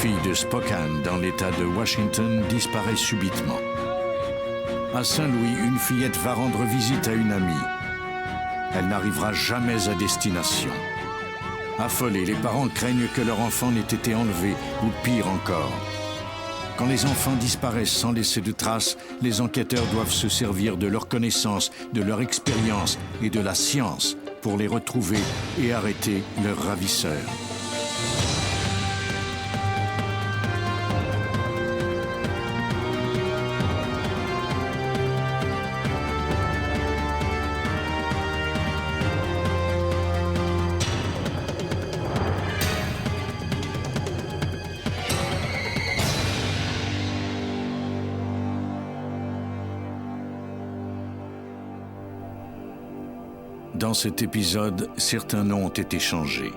fille de Spokane, dans l'État de Washington, disparaît subitement. À Saint-Louis, une fillette va rendre visite à une amie. Elle n'arrivera jamais à destination. Affolés, les parents craignent que leur enfant n'ait été enlevé, ou pire encore. Quand les enfants disparaissent sans laisser de traces, les enquêteurs doivent se servir de leur connaissance, de leur expérience et de la science pour les retrouver et arrêter leurs ravisseurs. Dans cet épisode, certains noms ont été changés.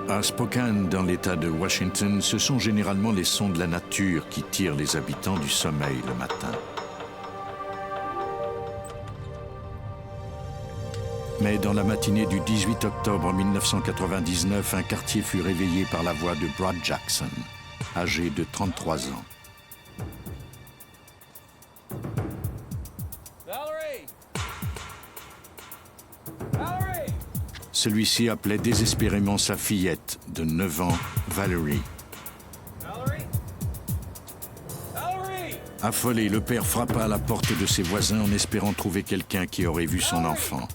À Spokane, dans l'État de Washington, ce sont généralement les sons de la nature qui tirent les habitants du sommeil le matin. Mais dans la matinée du 18 octobre 1999, un quartier fut réveillé par la voix de Brad Jackson, âgé de 33 ans. Celui-ci appelait désespérément sa fillette de 9 ans, Valerie. Affolé, le père frappa à la porte de ses voisins en espérant trouver quelqu'un qui aurait vu son enfant.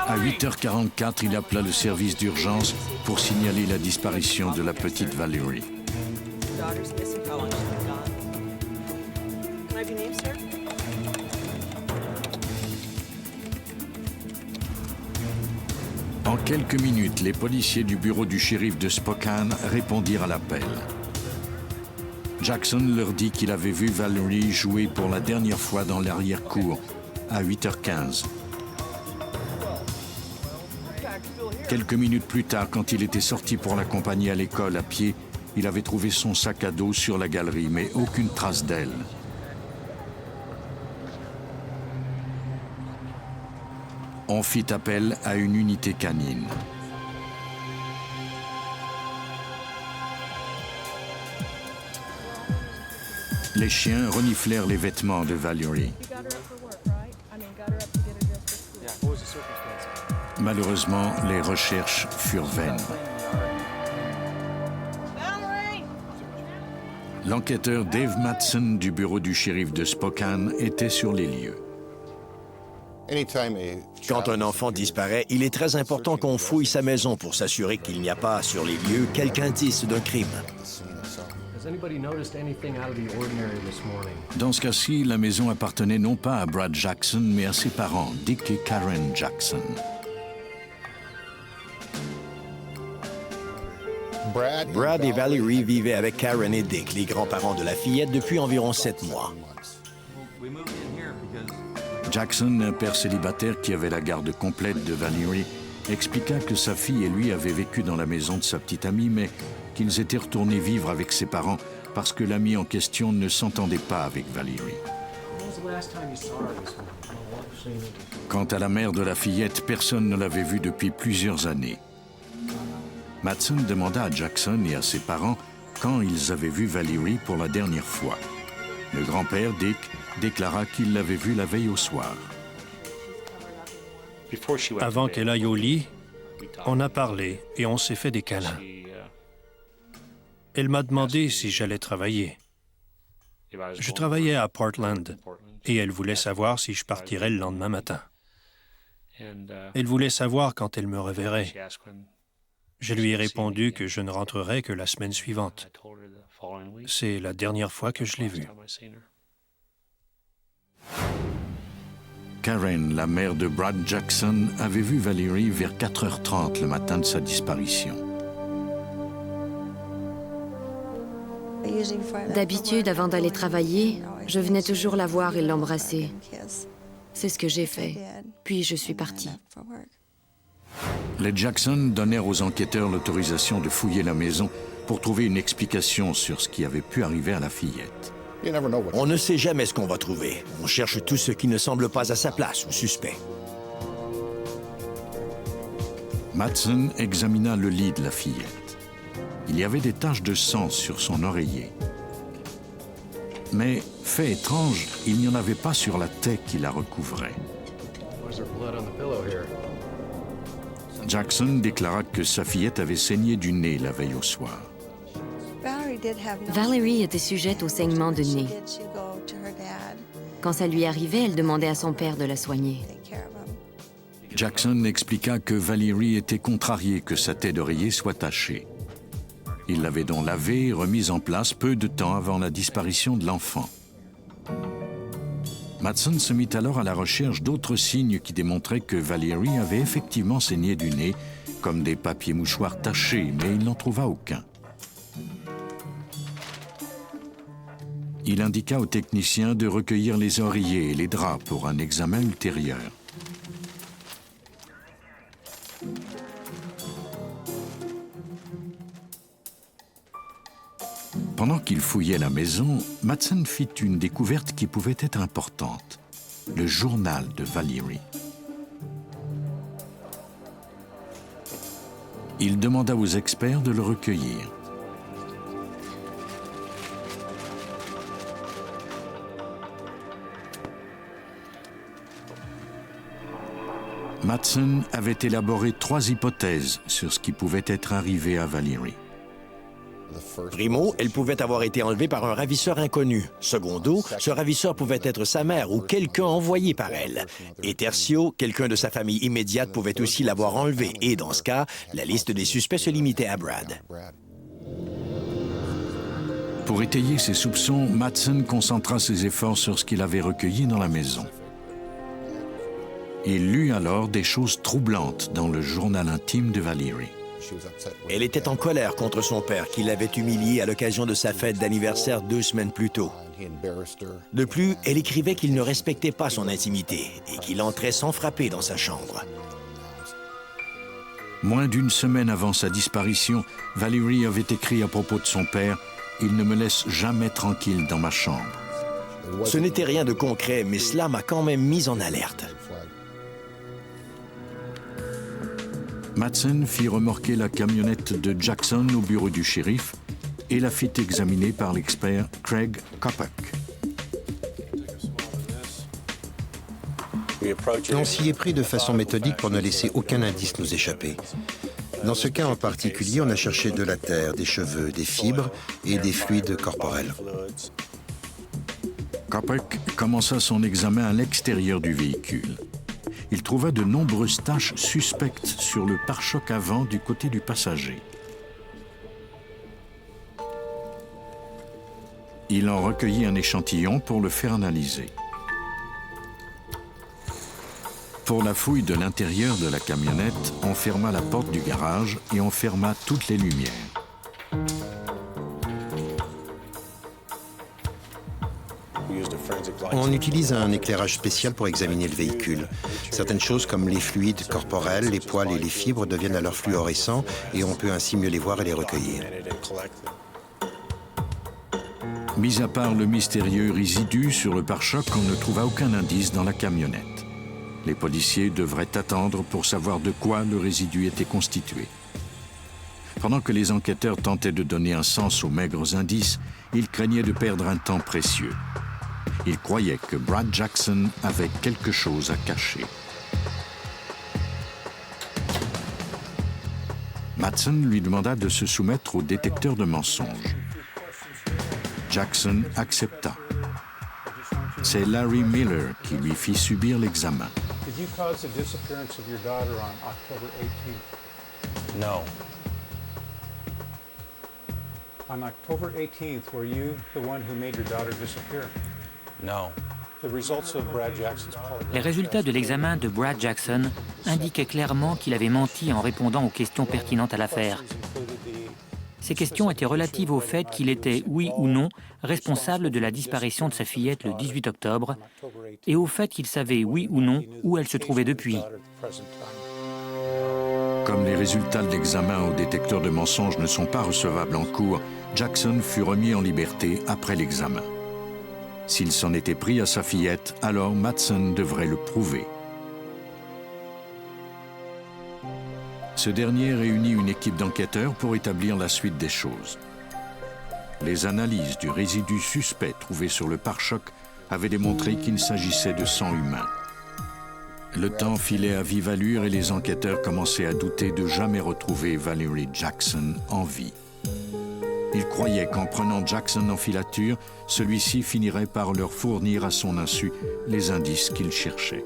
À 8h44, il appela le service d'urgence pour signaler la disparition de la petite Valerie. En quelques minutes, les policiers du bureau du shérif de Spokane répondirent à l'appel. Jackson leur dit qu'il avait vu Valerie jouer pour la dernière fois dans l'arrière-cour à 8h15. Quelques minutes plus tard, quand il était sorti pour l'accompagner à l'école à pied, il avait trouvé son sac à dos sur la galerie, mais aucune trace d'elle. On fit appel à une unité canine. Les chiens reniflèrent les vêtements de Valerie. Malheureusement, les recherches furent vaines. L'enquêteur Dave Matson du bureau du shérif de Spokane était sur les lieux. Quand un enfant disparaît, il est très important qu'on fouille sa maison pour s'assurer qu'il n'y a pas sur les lieux quelque indice d'un crime. Dans ce cas-ci, la maison appartenait non pas à Brad Jackson, mais à ses parents, Dick et Karen Jackson. Brad et Valerie vivaient avec Karen et Dick, les grands-parents de la fillette, depuis environ 7 mois. Jackson, un père célibataire qui avait la garde complète de Valerie, expliqua que sa fille et lui avaient vécu dans la maison de sa petite amie, mais qu'ils étaient retournés vivre avec ses parents parce que l'ami en question ne s'entendait pas avec Valerie. Quant à la mère de la fillette, personne ne l'avait vue depuis plusieurs années. Matson demanda à Jackson et à ses parents quand ils avaient vu Valerie pour la dernière fois. Le grand-père, Dick, déclara qu'il l'avait vue la veille au soir. Avant qu'elle aille au lit, on a parlé et on s'est fait des câlins. Elle m'a demandé si j'allais travailler. Je travaillais à Portland et elle voulait savoir si je partirais le lendemain matin. Elle voulait savoir quand elle me reverrait. Je lui ai répondu que je ne rentrerais que la semaine suivante. C'est la dernière fois que je l'ai vue. Karen, la mère de Brad Jackson, avait vu Valerie vers 4h30 le matin de sa disparition. D'habitude, avant d'aller travailler, je venais toujours la voir et l'embrasser. C'est ce que j'ai fait. Puis je suis partie. Les Jackson donnèrent aux enquêteurs l'autorisation de fouiller la maison pour trouver une explication sur ce qui avait pu arriver à la fillette. On ne sait jamais ce qu'on va trouver. On cherche tout ce qui ne semble pas à sa place ou suspect. Madsen examina le lit de la fillette. Il y avait des taches de sang sur son oreiller. Mais, fait étrange, il n'y en avait pas sur la tête qui la recouvrait. Jackson déclara que sa fillette avait saigné du nez la veille au soir. Valerie était sujette au saignement de nez. Quand ça lui arrivait, elle demandait à son père de la soigner. Jackson expliqua que Valerie était contrariée que sa tête d'oreiller soit tachée. Il l'avait donc lavée et remise en place peu de temps avant la disparition de l'enfant. Madsen se mit alors à la recherche d'autres signes qui démontraient que Valerie avait effectivement saigné du nez, comme des papiers mouchoirs tachés, mais il n'en trouva aucun. Il indiqua au technicien de recueillir les oreillers et les draps pour un examen ultérieur. Pendant qu'il fouillait la maison, Madsen fit une découverte qui pouvait être importante, le journal de Valerie. Il demanda aux experts de le recueillir. Madsen avait élaboré 3 hypothèses sur ce qui pouvait être arrivé à Valerie. Primo, elle pouvait avoir été enlevée par un ravisseur inconnu. Secondo, ce ravisseur pouvait être sa mère ou quelqu'un envoyé par elle. Et tertio, quelqu'un de sa famille immédiate pouvait aussi l'avoir enlevée. Et dans ce cas, la liste des suspects se limitait à Brad. Pour étayer ses soupçons, Madsen concentra ses efforts sur ce qu'il avait recueilli dans la maison. Il lut alors des choses troublantes dans le journal intime de Valerie. Elle était en colère contre son père qui l'avait humiliée à l'occasion de sa fête d'anniversaire 2 semaines plus tôt. De plus, elle écrivait qu'il ne respectait pas son intimité et qu'il entrait sans frapper dans sa chambre. Moins d'une semaine avant sa disparition, Valerie avait écrit à propos de son père « Il ne me laisse jamais tranquille dans ma chambre ». Ce n'était rien de concret, mais cela m'a quand même mis en alerte. Madsen fit remorquer la camionnette de Jackson au bureau du shérif et la fit examiner par l'expert Craig Kopek. On s'y est pris de façon méthodique pour ne laisser aucun indice nous échapper. Dans ce cas en particulier, on a cherché de la terre, des cheveux, des fibres et des fluides corporels. Kopek commença son examen à l'extérieur du véhicule. Il trouva de nombreuses taches suspectes sur le pare-choc avant du côté du passager. Il en recueillit un échantillon pour le faire analyser. Pour la fouille de l'intérieur de la camionnette, on ferma la porte du garage et on ferma toutes les lumières. On utilise un éclairage spécial pour examiner le véhicule. Certaines choses comme les fluides corporels, les poils et les fibres deviennent alors fluorescents et on peut ainsi mieux les voir et les recueillir. Mis à part le mystérieux résidu sur le pare-choc, on ne trouva aucun indice dans la camionnette. Les policiers devraient attendre pour savoir de quoi le résidu était constitué. Pendant que les enquêteurs tentaient de donner un sens aux maigres indices, ils craignaient de perdre un temps précieux. Ils croyaient que Brad Jackson avait quelque chose à cacher. Madsen lui demanda de se soumettre au détecteur de mensonges. Jackson accepta. C'est Larry Miller qui lui fit subir l'examen. Did you cause the disappearance of your daughter on October 18th? No. On October 18th, were you the one who made your daughter disappear? No. The results of Brad Jackson's polygraph Les résultats de l'examen de Brad Jackson indiquaient clairement qu'il avait menti en répondant aux questions pertinentes à l'affaire. Ces questions étaient relatives au fait qu'il était, oui ou non, responsable de la disparition de sa fillette le 18 octobre et au fait qu'il savait, oui ou non, où elle se trouvait depuis. Comme les résultats de l'examen au détecteur de mensonges ne sont pas recevables en cours, Jackson fut remis en liberté après l'examen. S'il s'en était pris à sa fillette, alors Madsen devrait le prouver. Ce dernier réunit une équipe d'enquêteurs pour établir la suite des choses. Les analyses du résidu suspect trouvé sur le pare-choc avaient démontré qu'il s'agissait de sang humain. Le temps filait à vive allure et les enquêteurs commençaient à douter de jamais retrouver Valerie Jackson en vie. Ils croyaient qu'en prenant Jackson en filature, celui-ci finirait par leur fournir à son insu les indices qu'ils cherchaient.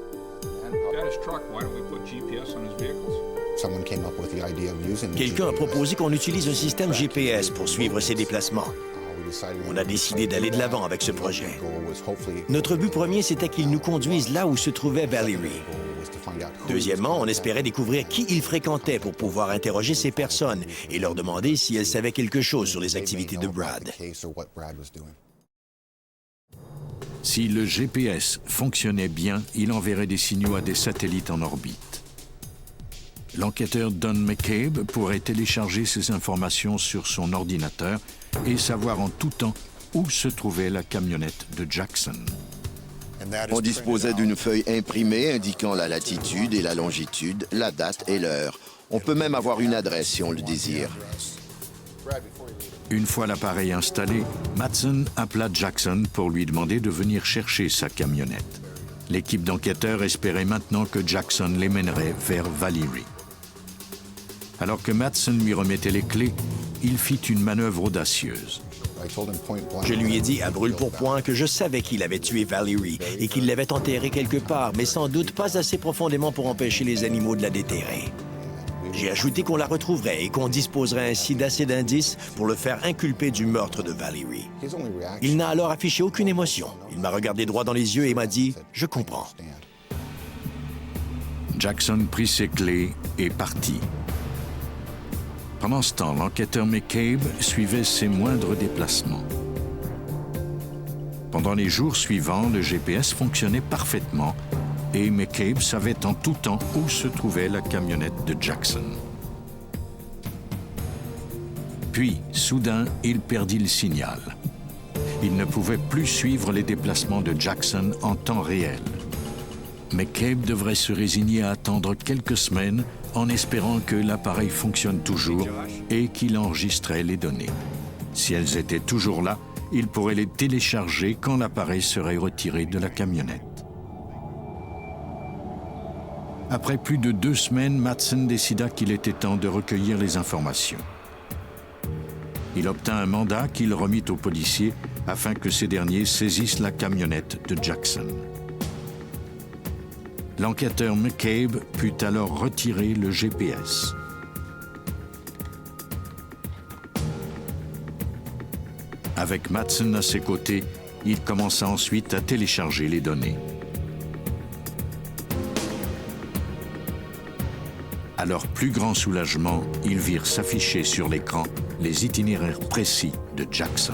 Quelqu'un a proposé qu'on utilise un système GPS pour suivre ses déplacements. On a décidé d'aller de l'avant avec ce projet. Notre but premier, c'était qu'il nous conduise là où se trouvait Valerie. Deuxièmement, on espérait découvrir qui il fréquentait pour pouvoir interroger ces personnes et leur demander si elles savaient quelque chose sur les activités de Brad. Si le GPS fonctionnait bien, il enverrait des signaux à des satellites en orbite. L'enquêteur Don McCabe pourrait télécharger ces informations sur son ordinateur et savoir en tout temps où se trouvait la camionnette de Jackson. On disposait d'une feuille imprimée indiquant la latitude et la longitude, la date et l'heure. On peut même avoir une adresse si on le désire. Une fois l'appareil installé, Madsen appela Jackson pour lui demander de venir chercher sa camionnette. L'équipe d'enquêteurs espérait maintenant que Jackson les mènerait vers Valerie. Alors que Madsen lui remettait les clés, il fit une manœuvre audacieuse. Je lui ai dit à brûle-pourpoint que je savais qu'il avait tué Valerie et qu'il l'avait enterrée quelque part, mais sans doute pas assez profondément pour empêcher les animaux de la déterrer. J'ai ajouté qu'on la retrouverait et qu'on disposerait ainsi d'assez d'indices pour le faire inculper du meurtre de Valerie. Il n'a alors affiché aucune émotion. Il m'a regardé droit dans les yeux et m'a dit « Je comprends ». Jackson prit ses clés et partit. Pendant ce temps, l'enquêteur McCabe suivait ses moindres déplacements. Pendant les jours suivants, le GPS fonctionnait parfaitement et McCabe savait en tout temps où se trouvait la camionnette de Jackson. Puis, soudain, il perdit le signal. Il ne pouvait plus suivre les déplacements de Jackson en temps réel. McCabe devrait se résigner à attendre quelques semaines en espérant que l'appareil fonctionne toujours et qu'il enregistrait les données. Si elles étaient toujours là, il pourrait les télécharger quand l'appareil serait retiré de la camionnette. Après plus de 2 semaines, Madsen décida qu'il était temps de recueillir les informations. Il obtint un mandat qu'il remit aux policiers afin que ces derniers saisissent la camionnette de Jackson. L'enquêteur McCabe put alors retirer le GPS. Avec Madsen à ses côtés, il commença ensuite à télécharger les données. À leur plus grand soulagement, ils virent s'afficher sur l'écran les itinéraires précis de Jackson.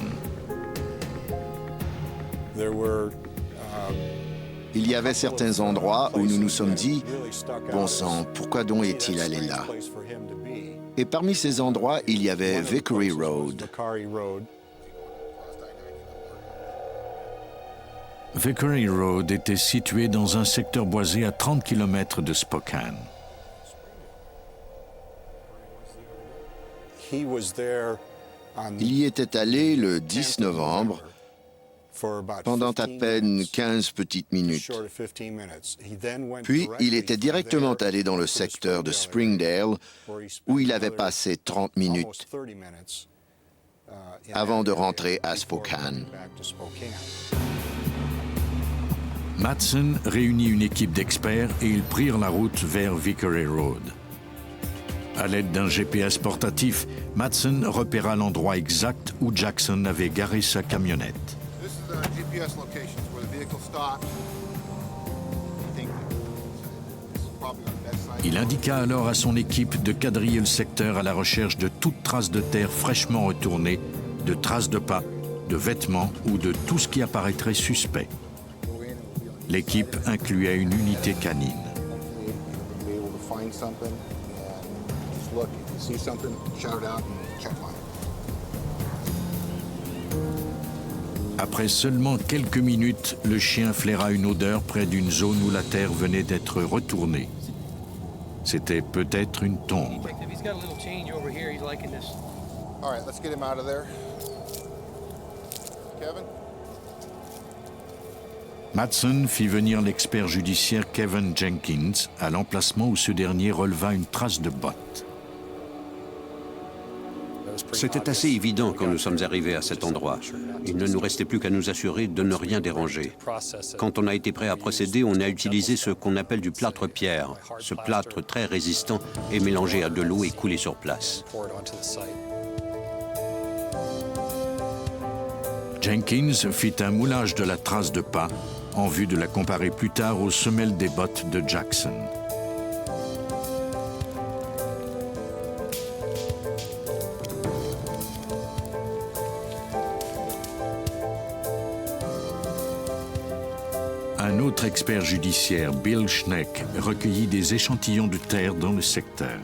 Il y avait certains endroits où nous nous sommes dit « Bon sang, pourquoi donc est-il allé là ?» Et parmi ces endroits, il y avait Vickery Road. Vickery Road était situé dans un secteur boisé à 30 km de Spokane. Il y était allé le 10 novembre, pendant à peine 15 petites minutes. Puis, il était directement allé dans le secteur de Springdale, où il avait passé 30 minutes avant de rentrer à Spokane. Madsen réunit une équipe d'experts et ils prirent la route vers Vickery Road. À l'aide d'un GPS portatif, Madsen repéra l'endroit exact où Jackson avait garé sa camionnette. Il indiqua alors à son équipe de quadriller le secteur à la recherche de toute trace de terre fraîchement retournée, de traces de pas, de vêtements ou de tout ce qui apparaîtrait suspect. L'équipe incluait une unité canine. Après seulement quelques minutes, le chien flaira une odeur près d'une zone où la terre venait d'être retournée. C'était peut-être une tombe. Matson fit venir l'expert judiciaire Kevin Jenkins à l'emplacement où ce dernier releva une trace de botte. C'était assez évident quand nous sommes arrivés à cet endroit. Il ne nous restait plus qu'à nous assurer de ne rien déranger. Quand on a été prêt à procéder, on a utilisé ce qu'on appelle du plâtre pierre. Ce plâtre très résistant est mélangé à de l'eau et coulé sur place. Jenkins fit un moulage de la trace de pas en vue de la comparer plus tard aux semelles des bottes de Jackson. Un autre expert judiciaire, Bill Schneck, recueillit des échantillons de terre dans le secteur.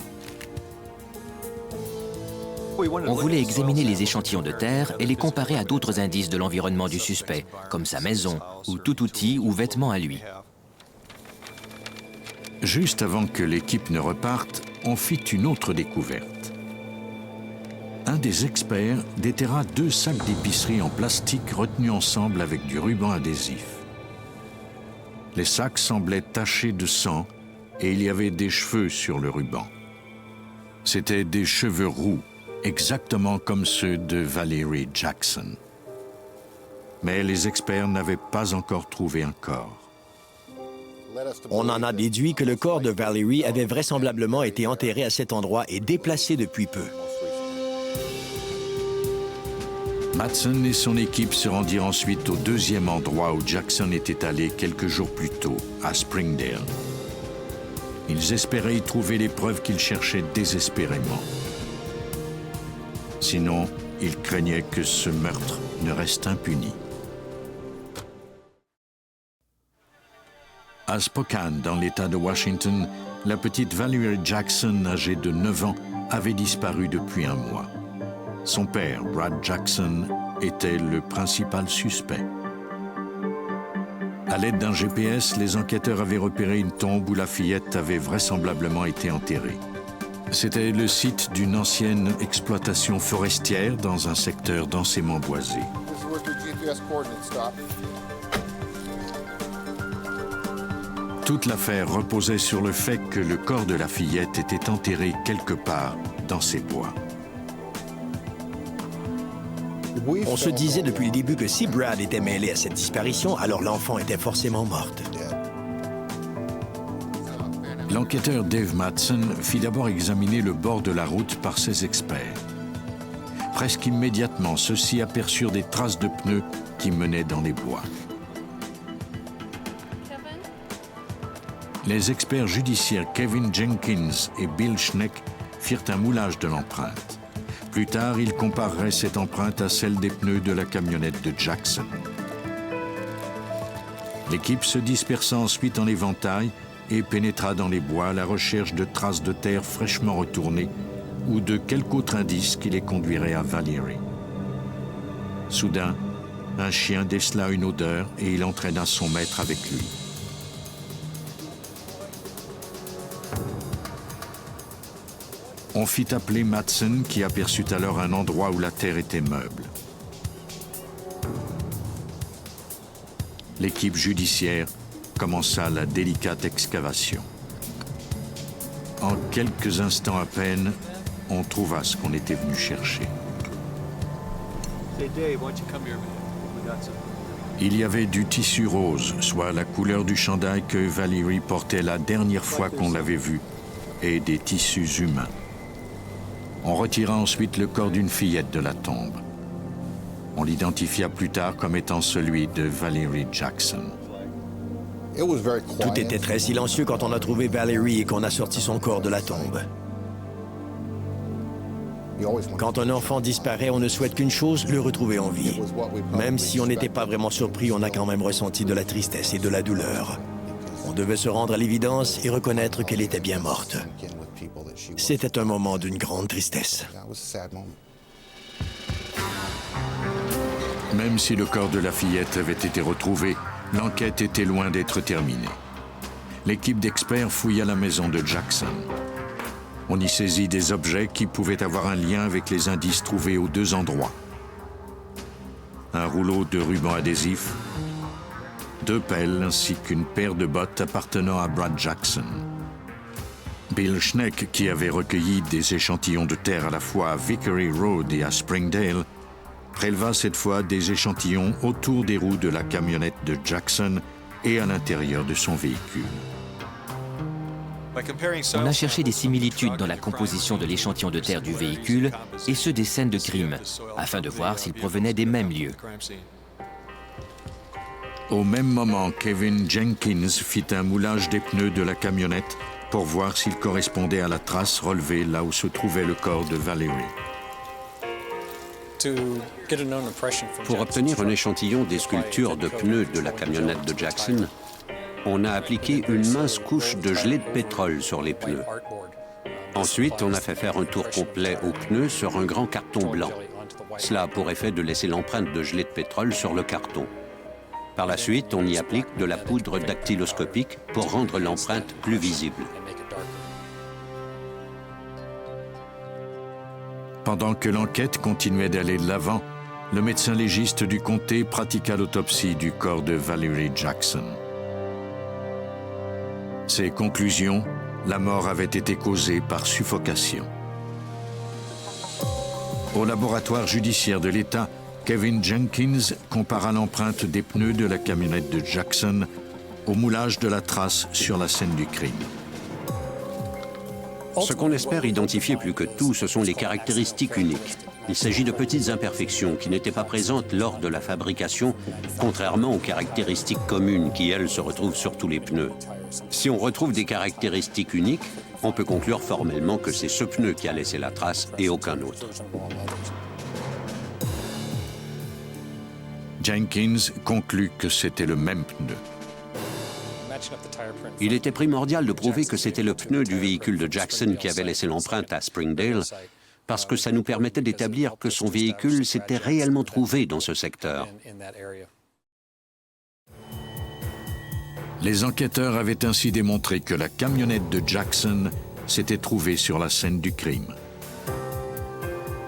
On voulait examiner les échantillons de terre et les comparer à d'autres indices de l'environnement du suspect, comme sa maison, ou tout outil ou vêtement à lui. Juste avant que l'équipe ne reparte, on fit une autre découverte. Un des experts déterra 2 sacs d'épicerie en plastique retenus ensemble avec du ruban adhésif. Les sacs semblaient tachés de sang et il y avait des cheveux sur le ruban. C'étaient des cheveux roux, exactement comme ceux de Valerie Jackson. Mais les experts n'avaient pas encore trouvé un corps. On en a déduit que le corps de Valerie avait vraisemblablement été enterré à cet endroit et déplacé depuis peu. Matson et son équipe se rendirent ensuite au 2e endroit où Jackson était allé quelques jours plus tôt, à Springdale. Ils espéraient y trouver les preuves qu'ils cherchaient désespérément. Sinon, ils craignaient que ce meurtre ne reste impuni. À Spokane, dans l'État de Washington, la petite Valerie Jackson, âgée de 9 ans, avait disparu depuis un mois. Son père, Brad Jackson, était le principal suspect. À l'aide d'un GPS, les enquêteurs avaient repéré une tombe où la fillette avait vraisemblablement été enterrée. C'était le site d'une ancienne exploitation forestière dans un secteur densément boisé. Toute l'affaire reposait sur le fait que le corps de la fillette était enterré quelque part dans ces bois. On se disait depuis le début que si Brad était mêlé à cette disparition, alors l'enfant était forcément morte. L'enquêteur Dave Matson fit d'abord examiner le bord de la route par ses experts. Presque immédiatement, ceux-ci aperçurent des traces de pneus qui menaient dans les bois. Les experts judiciaires Kevin Jenkins et Bill Schneck firent un moulage de l'empreinte. Plus tard, ils compareraient cette empreinte à celle des pneus de la camionnette de Jackson. L'équipe se dispersa ensuite en éventail et pénétra dans les bois à la recherche de traces de terre fraîchement retournées ou de quelque autre indice qui les conduirait à Valerie. Soudain, un chien décela une odeur et il entraîna son maître avec lui. On fit appeler Matson qui aperçut alors un endroit où la terre était meuble. L'équipe judiciaire commença la délicate excavation. En quelques instants à peine, on trouva ce qu'on était venu chercher. Il y avait du tissu rose, soit la couleur du chandail que Valerie portait la dernière fois qu'on l'avait vue, et des tissus humains. On retira ensuite le corps d'une fillette de la tombe. On l'identifia plus tard comme étant celui de Valerie Jackson. Tout était très silencieux quand on a trouvé Valerie et qu'on a sorti son corps de la tombe. Quand un enfant disparaît, on ne souhaite qu'une chose, le retrouver en vie. Même si on n'était pas vraiment surpris, on a quand même ressenti de la tristesse et de la douleur. On devait se rendre à l'évidence et reconnaître qu'elle était bien morte. C'était un moment d'une grande tristesse. Même si le corps de la fillette avait été retrouvé, l'enquête était loin d'être terminée. L'équipe d'experts fouilla la maison de Jackson. On y saisit des objets qui pouvaient avoir un lien avec les indices trouvés aux deux endroits. Un rouleau de ruban adhésif, 2 pelles ainsi qu'une paire de bottes appartenant à Brad Jackson. Bill Schneck, qui avait recueilli des échantillons de terre à la fois à Vickery Road et à Springdale, préleva cette fois des échantillons autour des roues de la camionnette de Jackson et à l'intérieur de son véhicule. On a cherché des similitudes dans la composition de l'échantillon de terre du véhicule et ceux des scènes de crime, afin de voir s'ils provenaient des mêmes lieux. Au même moment, Kevin Jenkins fit un moulage des pneus de la camionnette pour voir s'il correspondait à la trace relevée là où se trouvait le corps de Valerie. Pour obtenir un échantillon des sculptures de pneus de la camionnette de Jackson, on a appliqué une mince couche de gelée de pétrole sur les pneus. Ensuite, on a fait faire un tour complet aux pneus sur un grand carton blanc. Cela a pour effet de laisser l'empreinte de gelée de pétrole sur le carton. Par la suite, on y applique de la poudre dactyloscopique pour rendre l'empreinte plus visible. Pendant que l'enquête continuait d'aller de l'avant, le médecin légiste du comté pratiqua l'autopsie du corps de Valerie Jackson. Ses conclusions, la mort avait été causée par suffocation. Au laboratoire judiciaire de l'État, Kevin Jenkins compara l'empreinte des pneus de la camionnette de Jackson au moulage de la trace sur la scène du crime. Ce qu'on espère identifier plus que tout, ce sont les caractéristiques uniques. Il s'agit de petites imperfections qui n'étaient pas présentes lors de la fabrication, contrairement aux caractéristiques communes qui, elles, se retrouvent sur tous les pneus. Si on retrouve des caractéristiques uniques, on peut conclure formellement que c'est ce pneu qui a laissé la trace et aucun autre. Jenkins conclut que c'était le même pneu. Il était primordial de prouver que c'était le pneu du véhicule de Jackson qui avait laissé l'empreinte à Springdale, parce que ça nous permettait d'établir que son véhicule s'était réellement trouvé dans ce secteur. Les enquêteurs avaient ainsi démontré que la camionnette de Jackson s'était trouvée sur la scène du crime.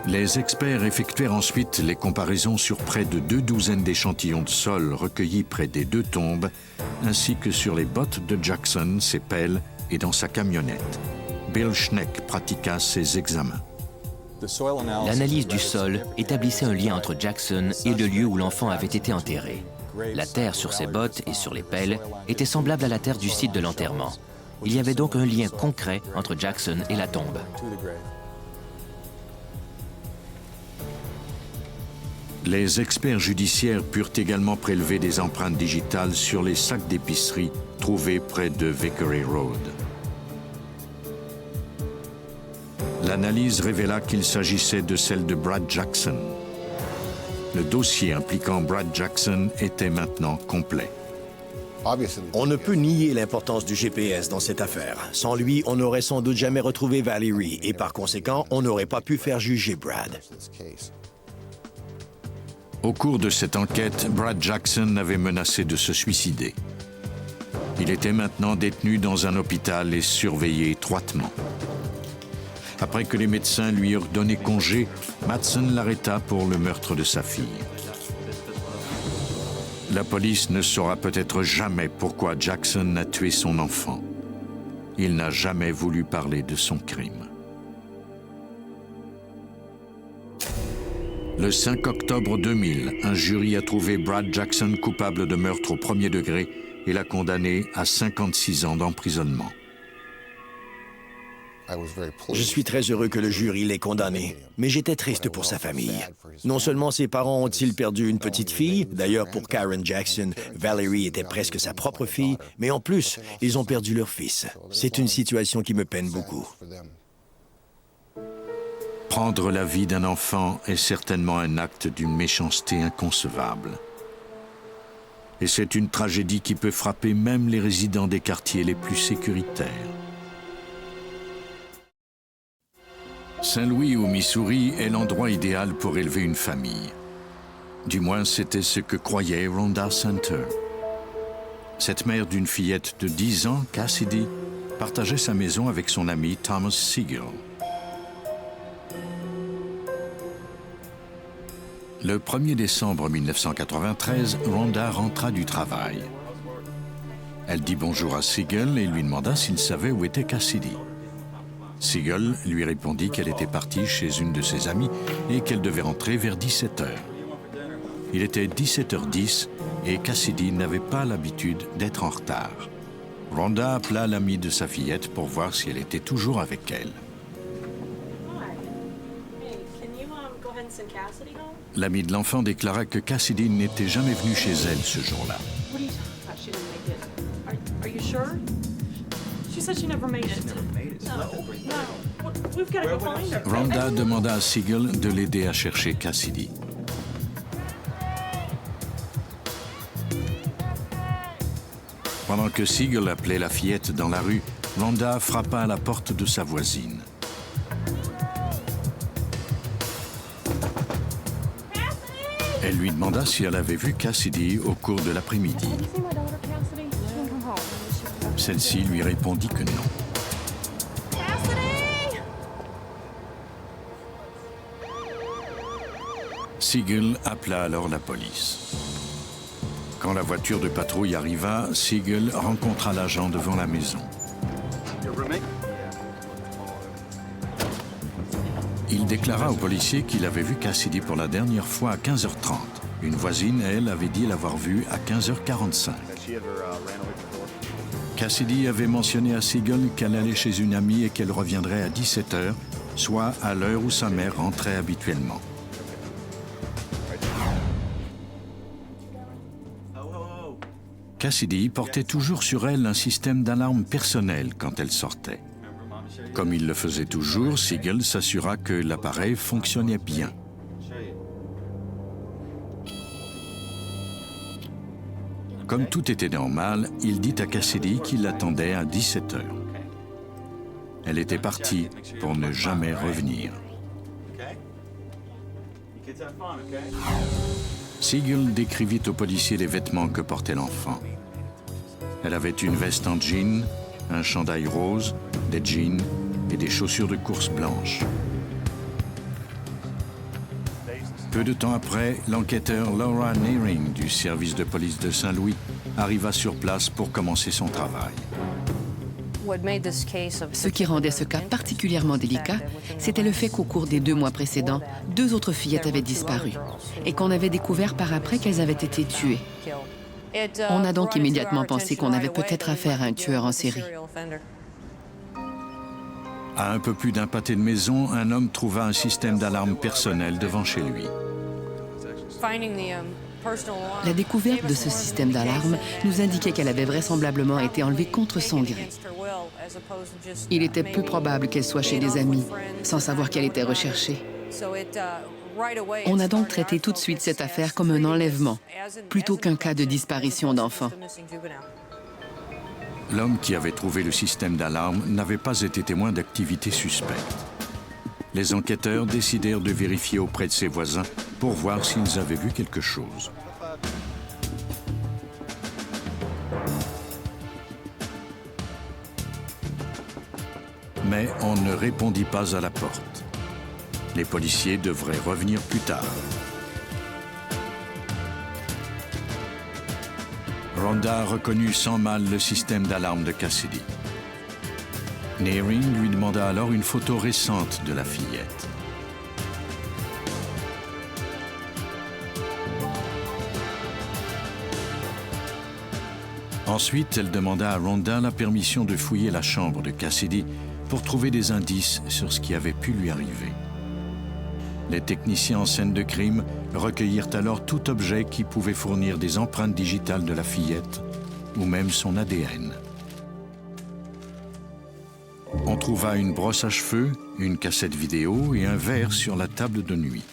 Les experts effectuèrent ensuite les comparaisons sur près de 2 douzaines d'échantillons de sol recueillis près des 2 tombes, ainsi que sur les bottes de Jackson, ses pelles et dans sa camionnette. Bill Schneck pratiqua ces examens. L'analyse du sol établissait un lien entre Jackson et le lieu où l'enfant avait été enterré. La terre sur ses bottes et sur les pelles était semblable à la terre du site de l'enterrement. Il y avait donc un lien concret entre Jackson et la tombe. Les experts judiciaires purent également prélever des empreintes digitales sur les sacs d'épicerie trouvés près de Vickery Road. L'analyse révéla qu'il s'agissait de celle de Brad Jackson. Le dossier impliquant Brad Jackson était maintenant complet. On ne peut nier l'importance du GPS dans cette affaire. Sans lui, on n'aurait sans doute jamais retrouvé Valerie et par conséquent, on n'aurait pas pu faire juger Brad. Au cours de cette enquête, Brad Jackson avait menacé de se suicider. Il était maintenant détenu dans un hôpital et surveillé étroitement. Après que les médecins lui eurent donné congé, Madsen l'arrêta pour le meurtre de sa fille. La police ne saura peut-être jamais pourquoi Jackson a tué son enfant. Il n'a jamais voulu parler de son crime. Le 5 octobre 2000, un jury a trouvé Brad Jackson coupable de meurtre au premier degré et l'a condamné à 56 ans d'emprisonnement. Je suis très heureux que le jury l'ait condamné, mais j'étais triste pour sa famille. Non seulement ses parents ont-ils perdu une petite fille, d'ailleurs pour Karen Jackson, Valerie était presque sa propre fille, mais en plus, ils ont perdu leur fils. C'est une situation qui me peine beaucoup. Prendre la vie d'un enfant est certainement un acte d'une méchanceté inconcevable. Et c'est une tragédie qui peut frapper même les résidents des quartiers les plus sécuritaires. Saint-Louis au Missouri est l'endroit idéal pour élever une famille. Du moins, c'était ce que croyait Rhonda Center. Cette mère d'une fillette de 10 ans, Cassidy, partageait sa maison avec son ami Thomas Siegel. Le 1er décembre 1993, Rhonda rentra du travail. Elle dit bonjour à Siegel et lui demanda s'il savait où était Cassidy. Siegel lui répondit qu'elle était partie chez une de ses amies et qu'elle devait rentrer vers 17h. Il était 17h10 et Cassidy n'avait pas l'habitude d'être en retard. Rhonda appela l'amie de sa fillette pour voir si elle était toujours avec elle. L'amie de l'enfant déclara que Cassidy n'était jamais venue chez elle ce jour-là. Rhonda demanda à Siegel de l'aider à chercher Cassidy. Pendant que Siegel appelait la fillette dans la rue, Rhonda frappa à la porte de sa voisine. Elle lui demanda si elle avait vu Cassidy au cours de l'après-midi. Celle-ci lui répondit que non. Siegel appela alors la police. Quand la voiture de patrouille arriva, Siegel rencontra l'agent devant la maison. Il déclara au policier qu'il avait vu Cassidy pour la dernière fois à 15h30. Une voisine, elle, avait dit l'avoir vue à 15h45. Cassidy avait mentionné à Siegel qu'elle allait chez une amie et qu'elle reviendrait à 17h, soit à l'heure où sa mère rentrait habituellement. Cassidy portait toujours sur elle un système d'alarme personnel quand elle sortait. Comme il le faisait toujours, Siegel s'assura que l'appareil fonctionnait bien. Comme tout était normal, il dit à Cassidy qu'il l'attendait à 17h. Elle était partie pour ne jamais revenir. Siegel décrivit au policier les vêtements que portait l'enfant. Elle avait une veste en jean, un chandail rose, des jeans et des chaussures de course blanches. Peu de temps après, l'enquêteur Laura Nearing du service de police de Saint-Louis arriva sur place pour commencer son travail. Ce qui rendait ce cas particulièrement délicat, c'était le fait qu'au cours des 2 mois précédents, 2 autres fillettes avaient disparu et qu'on avait découvert par après qu'elles avaient été tuées. On a donc immédiatement pensé qu'on avait peut-être affaire à un tueur en série. À un peu plus d'un pâté de maison, un homme trouva un système d'alarme personnel devant chez lui. La découverte de ce système d'alarme nous indiquait qu'elle avait vraisemblablement été enlevée contre son gré. Il était peu probable qu'elle soit chez des amis, sans savoir qu'elle était recherchée. On a donc traité tout de suite cette affaire comme un enlèvement, plutôt qu'un cas de disparition d'enfants. L'homme qui avait trouvé le système d'alarme n'avait pas été témoin d'activités suspectes. Les enquêteurs décidèrent de vérifier auprès de ses voisins pour voir s'ils avaient vu quelque chose. Mais on ne répondit pas à la porte. Les policiers devraient revenir plus tard. Rhonda reconnut sans mal le système d'alarme de Cassidy. Nearing lui demanda alors une photo récente de la fillette. Ensuite, elle demanda à Rhonda la permission de fouiller la chambre de Cassidy pour trouver des indices sur ce qui avait pu lui arriver. Les techniciens en scène de crime recueillirent alors tout objet qui pouvait fournir des empreintes digitales de la fillette ou même son ADN. On trouva une brosse à cheveux, une cassette vidéo et un verre sur la table de nuit.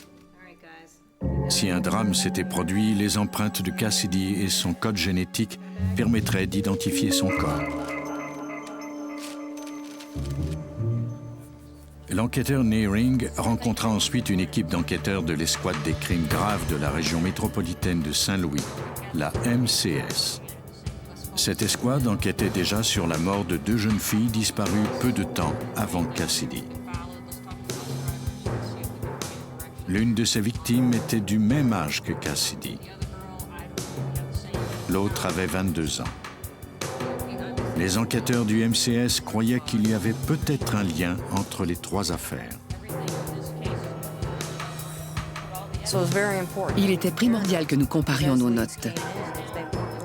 Si un drame s'était produit, les empreintes de Cassidy et son code génétique permettraient d'identifier son corps. L'enquêteur Nearing rencontra ensuite une équipe d'enquêteurs de l'escouade des crimes graves de la région métropolitaine de Saint-Louis, la MCS. Cette escouade enquêtait déjà sur la mort de 2 jeunes filles disparues peu de temps avant Cassidy. L'une de ces victimes était du même âge que Cassidy. L'autre avait 22 ans. Les enquêteurs du MCS croyaient qu'il y avait peut-être un lien entre les 3 affaires. Il était primordial que nous comparions nos notes.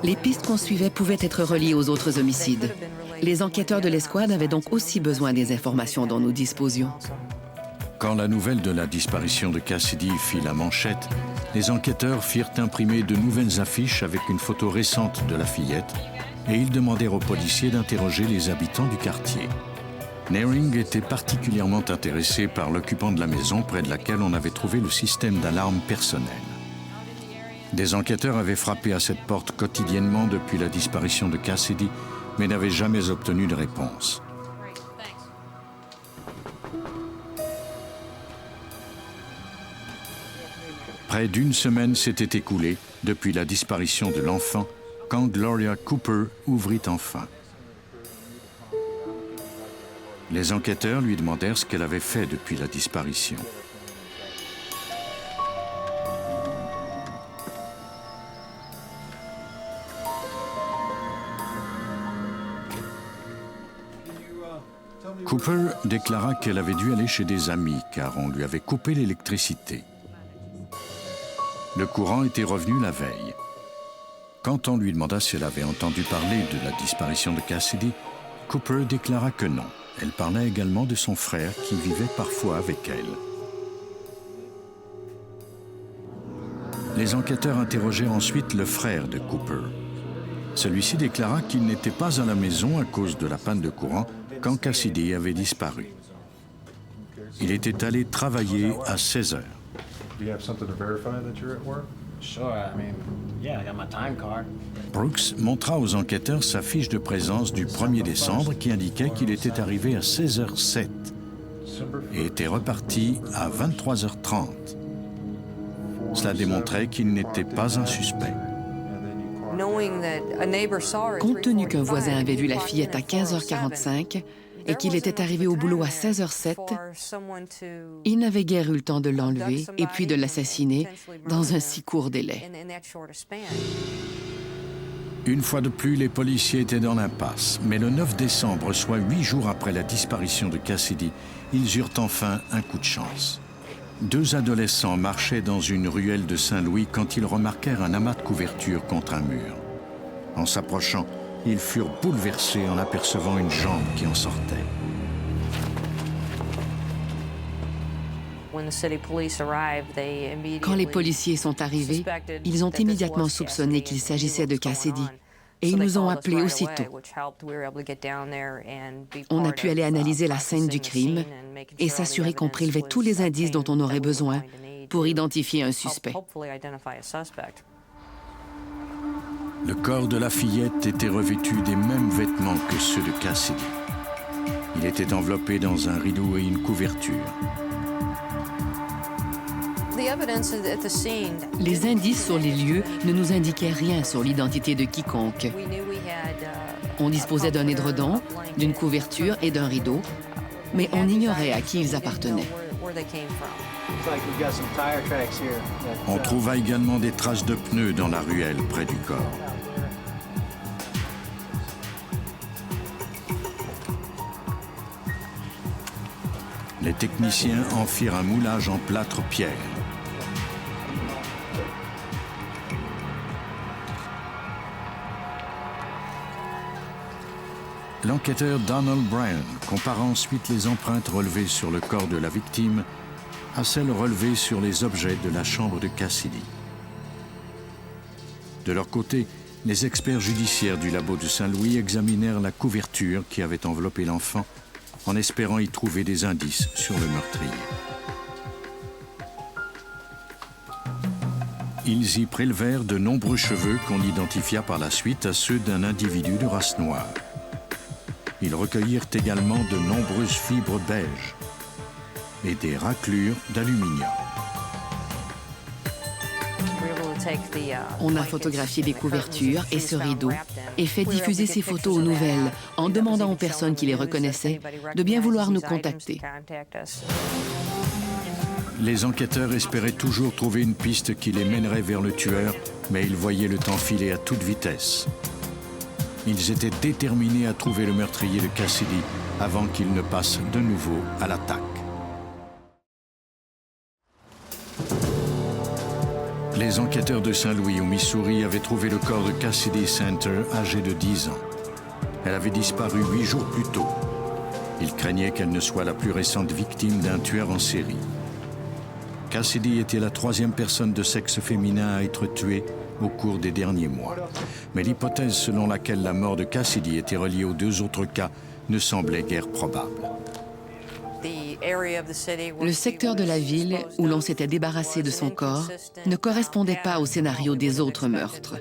Les pistes qu'on suivait pouvaient être reliées aux autres homicides. Les enquêteurs de l'escouade avaient donc aussi besoin des informations dont nous disposions. Quand la nouvelle de la disparition de Cassidy fit la manchette, les enquêteurs firent imprimer de nouvelles affiches avec une photo récente de la fillette et ils demandèrent aux policiers d'interroger les habitants du quartier. Nearing était particulièrement intéressé par l'occupant de la maison près de laquelle on avait trouvé le système d'alarme personnel. Des enquêteurs avaient frappé à cette porte quotidiennement depuis la disparition de Cassidy, mais n'avaient jamais obtenu de réponse. Près d'1 semaine s'était écoulée depuis la disparition de l'enfant quand Gloria Cooper ouvrit enfin. Les enquêteurs lui demandèrent ce qu'elle avait fait depuis la disparition. Cooper déclara qu'elle avait dû aller chez des amis car on lui avait coupé l'électricité. Le courant était revenu la veille. Quand on lui demanda si elle avait entendu parler de la disparition de Cassidy, Cooper déclara que non. Elle parlait également de son frère qui vivait parfois avec elle. Les enquêteurs interrogèrent ensuite le frère de Cooper. Celui-ci déclara qu'il n'était pas à la maison à cause de la panne de courant quand Cassidy avait disparu. Il était allé travailler à 16 heures. Brooks montra aux enquêteurs sa fiche de présence du 1er décembre qui indiquait qu'il était arrivé à 16h07 et était reparti à 23h30. Cela démontrait qu'il n'était pas un suspect. Compte tenu qu'un voisin avait vu la fillette à 15h45 et qu'il était arrivé au boulot à 16h07, il n'avait guère eu le temps de l'enlever et puis de l'assassiner dans un si court délai. Une fois de plus, les policiers étaient dans l'impasse. Mais le 9 décembre, soit 8 jours après la disparition de Cassidy, ils eurent enfin un coup de chance. 2 adolescents marchaient dans une ruelle de Saint-Louis quand ils remarquèrent un amas de couverture contre un mur. En s'approchant, ils furent bouleversés en apercevant une jambe qui en sortait. Quand les policiers sont arrivés, ils ont immédiatement soupçonné qu'il s'agissait de Cassidy et ils nous ont appelés aussitôt. On a pu aller analyser la scène du crime et s'assurer qu'on prélevait tous les indices dont on aurait besoin pour identifier un suspect. Le corps de la fillette était revêtu des mêmes vêtements que ceux de Cassidy. Il était enveloppé dans un rideau et une couverture. Les indices sur les lieux ne nous indiquaient rien sur l'identité de quiconque. On disposait d'un édredon, d'une couverture et d'un rideau, mais on ignorait à qui ils appartenaient. On trouva également des traces de pneus dans la ruelle près du corps. Les techniciens en firent un moulage en plâtre pierre. L'enquêteur Donald Bryan compara ensuite les empreintes relevées sur le corps de la victime à celles relevées sur les objets de la chambre de Cassidy. De leur côté, les experts judiciaires du labo de Saint-Louis examinèrent la couverture qui avait enveloppé l'enfant en espérant y trouver des indices sur le meurtrier. Ils y prélevèrent de nombreux cheveux qu'on identifia par la suite à ceux d'un individu de race noire. Ils recueillirent également de nombreuses fibres beiges et des raclures d'aluminium. On a photographié des couvertures et ce rideau et fait diffuser ces photos aux nouvelles en demandant aux personnes qui les reconnaissaient de bien vouloir nous contacter. Les enquêteurs espéraient toujours trouver une piste qui les mènerait vers le tueur, mais ils voyaient le temps filer à toute vitesse. Ils étaient déterminés à trouver le meurtrier de Cassidy avant qu'il ne passe de nouveau à l'attaque. Les enquêteurs de Saint-Louis, au Missouri, avaient trouvé le corps de Cassidy Center, âgée de 10 ans. Elle avait disparu 8 jours plus tôt. Ils craignaient qu'elle ne soit la plus récente victime d'un tueur en série. Cassidy était la 3e personne de sexe féminin à être tuée au cours des derniers mois. Mais l'hypothèse selon laquelle la mort de Cassidy était reliée aux 2 autres cas ne semblait guère probable. Le secteur de la ville où l'on s'était débarrassé de son corps ne correspondait pas au scénario des autres meurtres.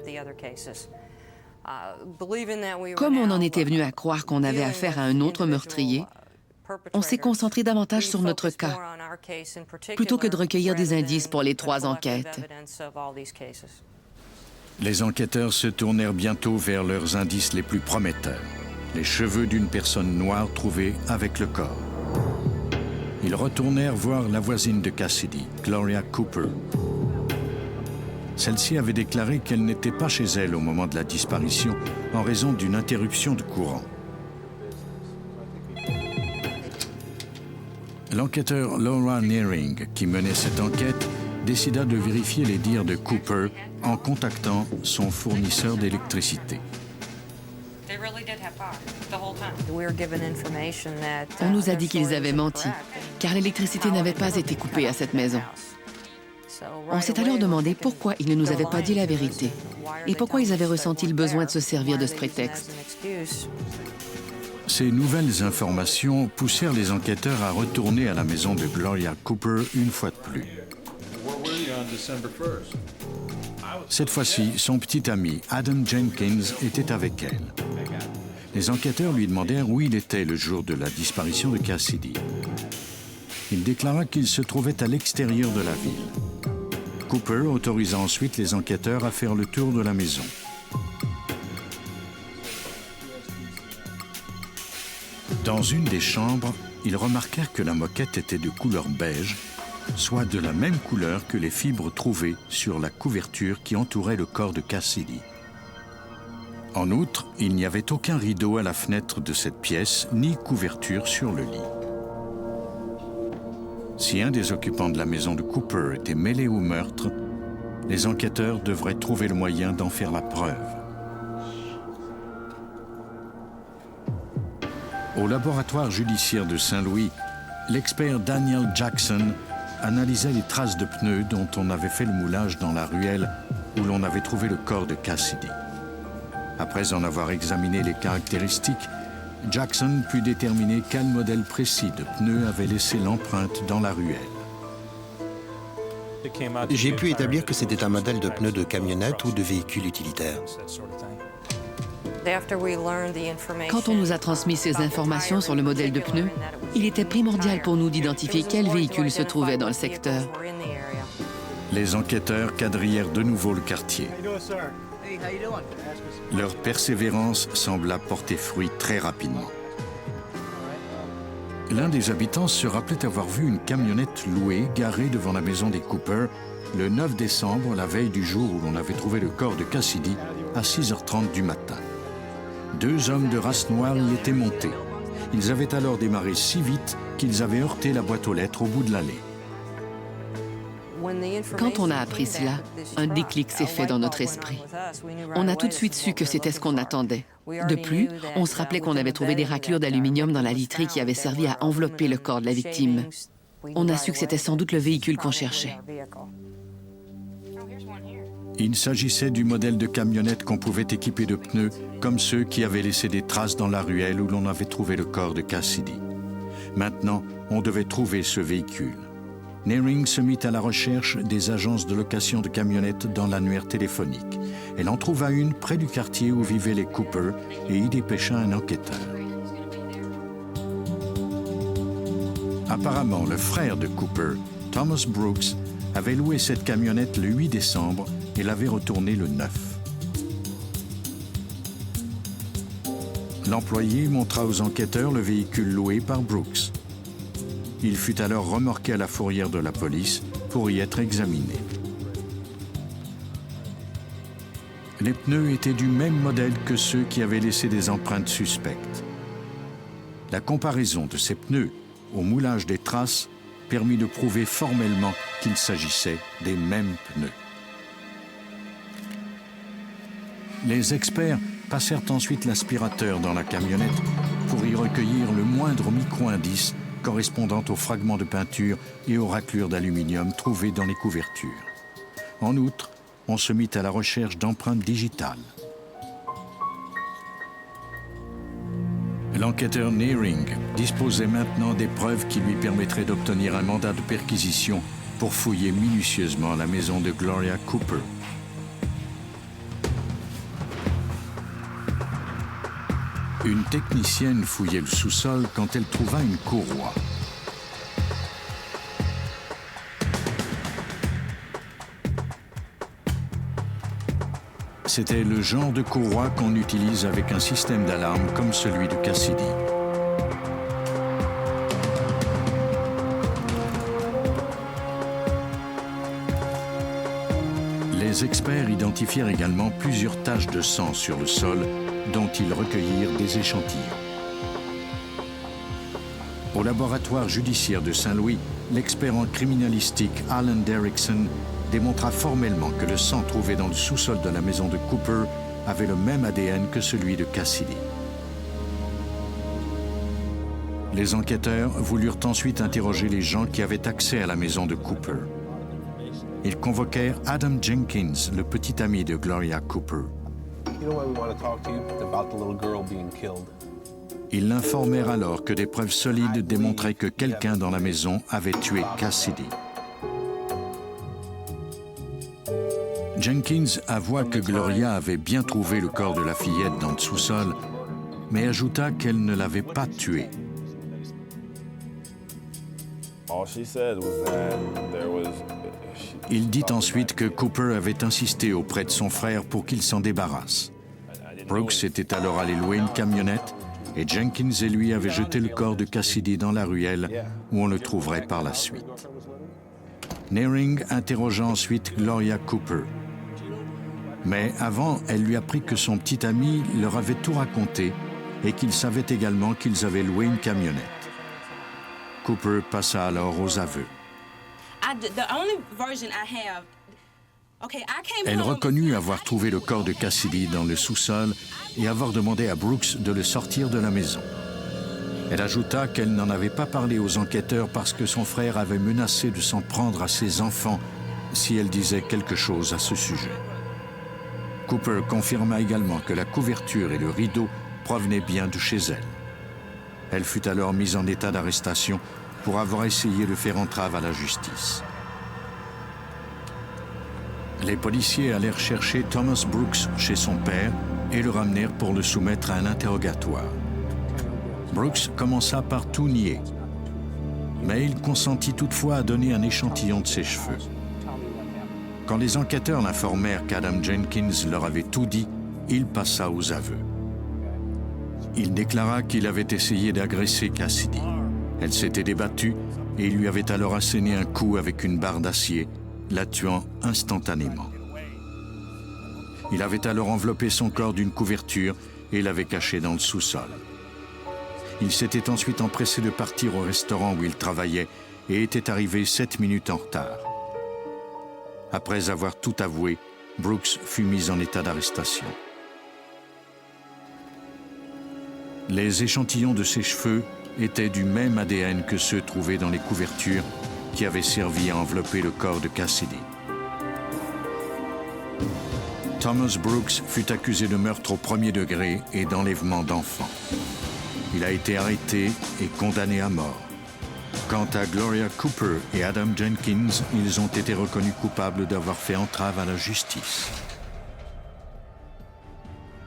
Comme on en était venu à croire qu'on avait affaire à un autre meurtrier, on s'est concentré davantage sur notre cas, plutôt que de recueillir des indices pour les 3 enquêtes. Les enquêteurs se tournèrent bientôt vers leurs indices les plus prometteurs, les cheveux d'une personne noire trouvée avec le corps. Ils retournèrent voir la voisine de Cassidy, Gloria Cooper. Celle-ci avait déclaré qu'elle n'était pas chez elle au moment de la disparition en raison d'une interruption de courant. L'enquêteur Laura Nearing, qui menait cette enquête, décida de vérifier les dires de Cooper en contactant son fournisseur d'électricité. On nous a dit qu'ils avaient menti, car l'électricité n'avait pas été coupée à cette maison. On s'est alors demandé pourquoi ils ne nous avaient pas dit la vérité et pourquoi ils avaient ressenti le besoin de se servir de ce prétexte. Ces nouvelles informations poussèrent les enquêteurs à retourner à la maison de Gloria Cooper une fois de plus. Cette fois-ci, son petit ami, Adam Jenkins, était avec elle. Les enquêteurs lui demandèrent où il était le jour de la disparition de Cassidy. Il déclara qu'il se trouvait à l'extérieur de la ville. Cooper autorisa ensuite les enquêteurs à faire le tour de la maison. Dans une des chambres, ils remarquèrent que la moquette était de couleur beige, soit de la même couleur que les fibres trouvées sur la couverture qui entourait le corps de Cassidy. En outre, il n'y avait aucun rideau à la fenêtre de cette pièce, ni couverture sur le lit. Si un des occupants de la maison de Cooper était mêlé au meurtre, les enquêteurs devraient trouver le moyen d'en faire la preuve. Au laboratoire judiciaire de Saint-Louis, l'expert Daniel Jackson analysait les traces de pneus dont on avait fait le moulage dans la ruelle où l'on avait trouvé le corps de Cassidy. Après en avoir examiné les caractéristiques, Jackson put déterminer quel modèle précis de pneus avait laissé l'empreinte dans la ruelle. J'ai pu établir que c'était un modèle de pneu de camionnette ou de véhicule utilitaire. Quand on nous a transmis ces informations sur le modèle de pneu, il était primordial pour nous d'identifier quel véhicule se trouvait dans le secteur. Les enquêteurs quadrillèrent de nouveau le quartier. Leur persévérance sembla porter fruit très rapidement. L'un des habitants se rappelait avoir vu une camionnette louée garée devant la maison des Cooper le 9 décembre, la veille du jour où l'on avait trouvé le corps de Cassidy, à 6h30 du matin. 2 hommes de race noire y étaient montés. Ils avaient alors démarré si vite qu'ils avaient heurté la boîte aux lettres au bout de l'allée. Quand on a appris cela, un déclic s'est fait dans notre esprit. On a tout de suite su que c'était ce qu'on attendait. De plus, on se rappelait qu'on avait trouvé des raclures d'aluminium dans la literie qui avaient servi à envelopper le corps de la victime. On a su que c'était sans doute le véhicule qu'on cherchait. Il s'agissait du modèle de camionnette qu'on pouvait équiper de pneus, comme ceux qui avaient laissé des traces dans la ruelle où l'on avait trouvé le corps de Cassidy. Maintenant, on devait trouver ce véhicule. Nearing se mit à la recherche des agences de location de camionnettes dans l'annuaire téléphonique. Elle en trouva une près du quartier où vivaient les Cooper et y dépêcha un enquêteur. Apparemment, le frère de Cooper, Thomas Brooks, avait loué cette camionnette le 8 décembre et l'avait retournée le 9. L'employé montra aux enquêteurs le véhicule loué par Brooks. Il fut alors remorqué à la fourrière de la police pour y être examiné. Les pneus étaient du même modèle que ceux qui avaient laissé des empreintes suspectes. La comparaison de ces pneus au moulage des traces permit de prouver formellement qu'il s'agissait des mêmes pneus. Les experts passèrent ensuite l'aspirateur dans la camionnette pour y recueillir le moindre micro-indice correspondant aux fragments de peinture et aux raclures d'aluminium trouvées dans les couvertures. En outre, on se mit à la recherche d'empreintes digitales. L'enquêteur Nearing disposait maintenant des preuves qui lui permettraient d'obtenir un mandat de perquisition pour fouiller minutieusement la maison de Gloria Cooper. Une technicienne fouillait le sous-sol quand elle trouva une courroie. C'était le genre de courroie qu'on utilise avec un système d'alarme comme celui de Cassidy. Les experts identifièrent également plusieurs taches de sang sur le sol dont ils recueillirent des échantillons. Au laboratoire judiciaire de Saint-Louis, l'expert en criminalistique Alan Derrickson démontra formellement que le sang trouvé dans le sous-sol de la maison de Cooper avait le même ADN que celui de Cassidy. Les enquêteurs voulurent ensuite interroger les gens qui avaient accès à la maison de Cooper. Ils convoquèrent Adam Jenkins, le petit ami de Gloria Cooper. Ils l'informèrent alors que des preuves solides démontraient que quelqu'un dans la maison avait tué Cassidy. Jenkins avoua que Gloria avait bien trouvé le corps de la fillette dans le sous-sol, mais ajouta qu'elle ne l'avait pas tué. Il dit ensuite que Cooper avait insisté auprès de son frère pour qu'il s'en débarrasse. Brooks était alors allé louer une camionnette et Jenkins et lui avaient jeté le corps de Cassidy dans la ruelle où on le trouverait par la suite. Nearing interrogea ensuite Gloria Cooper. Mais avant, elle lui apprit que son petit ami leur avait tout raconté et qu'il savait également qu'ils avaient loué une camionnette. Cooper passa alors aux aveux. Elle reconnut avoir trouvé le corps de Cassidy dans le sous-sol et avoir demandé à Brooks de le sortir de la maison. Elle ajouta qu'elle n'en avait pas parlé aux enquêteurs parce que son frère avait menacé de s'en prendre à ses enfants si elle disait quelque chose à ce sujet. Cooper confirma également que la couverture et le rideau provenaient bien de chez elle. Elle fut alors mise en état d'arrestation pour avoir essayé de faire entrave à la justice. Les policiers allèrent chercher Thomas Brooks chez son père et le ramenèrent pour le soumettre à un interrogatoire. Brooks commença par tout nier, mais il consentit toutefois à donner un échantillon de ses cheveux. Quand les enquêteurs l'informèrent qu'Adam Jenkins leur avait tout dit, il passa aux aveux. Il déclara qu'il avait essayé d'agresser Cassidy. Elle s'était débattue et il lui avait alors asséné un coup avec une barre d'acier, la tuant instantanément. Il avait alors enveloppé son corps d'une couverture et l'avait caché dans le sous-sol. Il s'était ensuite empressé de partir au restaurant où il travaillait et était arrivé 7 minutes en retard. Après avoir tout avoué, Brooks fut mis en état d'arrestation. Les échantillons de ses cheveux étaient du même ADN que ceux trouvés dans les couvertures qui avaient servi à envelopper le corps de Cassidy. Thomas Brooks fut accusé de meurtre au premier degré et d'enlèvement d'enfants. Il a été arrêté et condamné à mort. Quant à Gloria Cooper et Adam Jenkins, ils ont été reconnus coupables d'avoir fait entrave à la justice.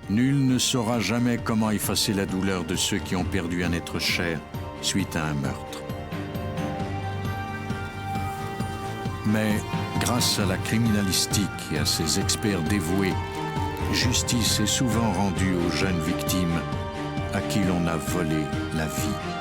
Nul ne saura jamais comment effacer la douleur de ceux qui ont perdu un être cher suite à un meurtre. Mais grâce à la criminalistique et à ses experts dévoués, justice est souvent rendue aux jeunes victimes à qui l'on a volé la vie.